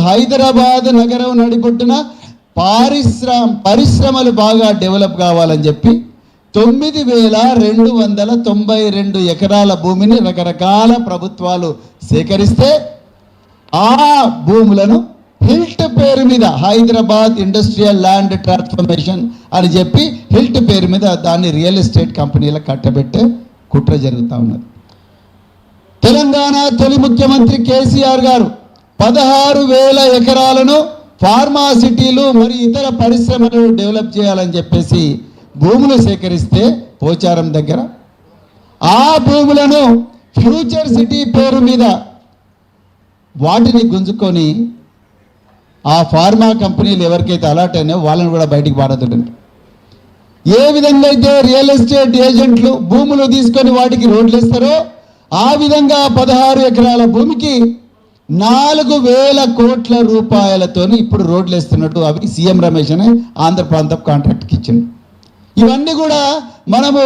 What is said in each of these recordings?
హైదరాబాద్ నగరం నడిబొట్టున పరిశ్రమలు బాగా డెవలప్ కావాలని చెప్పి 9,292 ఎకరాల భూమిని రకరకాల ప్రభుత్వాలు సేకరిస్తే ఆ భూములను హిల్ట్ పేరు మీద హైదరాబాద్ ఇండస్ట్రియల్ ల్యాండ్ ట్రాన్స్ఫర్మేషన్ అని చెప్పి హిల్ట్ పేరు మీద దాన్ని రియల్ ఎస్టేట్ కంపెనీలకు కట్టబెట్టే కుట్ర జరుగుతూ ఉన్నది. తెలంగాణ తొలి ముఖ్యమంత్రి కేసీఆర్ గారు 16,000 ఎకరాలను ఫార్మాసిటీలు మరియు ఇతర పరిశ్రమలను డెవలప్ చేయాలని చెప్పేసి భూములు సేకరిస్తే పోచారం దగ్గర ఆ భూములను ఫ్యూచర్ సిటీ పేరు మీద వాటిని గుంజుకొని ఆ ఫార్మా కంపెనీలు ఎవరికైతే అలాట్ అయినాయో వాళ్ళని కూడా బయటికి పారదొడ్డండి. ఏ విధంగా అయితే రియల్ ఎస్టేట్ ఏజెంట్లు భూములు తీసుకొని వాటికి రోడ్లు ఇస్తారో ఆ విధంగా 16 ఎకరాల భూమికి 4,000 కోట్ల రూపాయలతోని ఇప్పుడు రోడ్లు వేస్తున్నట్టు అవి సీఎం రమేష్ అనే ఆంధ్ర ప్రాంతం కాంట్రాక్ట్కి ఇచ్చింది. ఇవన్నీ కూడా మనము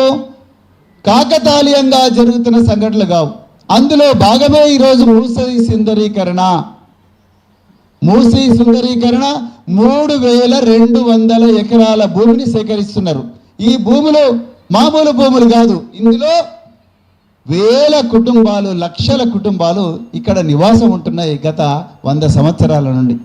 కాకతాళీయంగా జరుగుతున్న సంఘటనలు కావు. అందులో భాగమే ఈరోజు మూసీ సుందరీకరణ 3,200 ఎకరాల భూమిని సేకరిస్తున్నారు. ఈ భూములు మామూలు భూములు కాదు. ఇందులో వేల కుటుంబాలు, లక్షల కుటుంబాలు ఇక్కడ నివాసం ఉంటున్నాయి గత 100 సంవత్సరాల నుండి.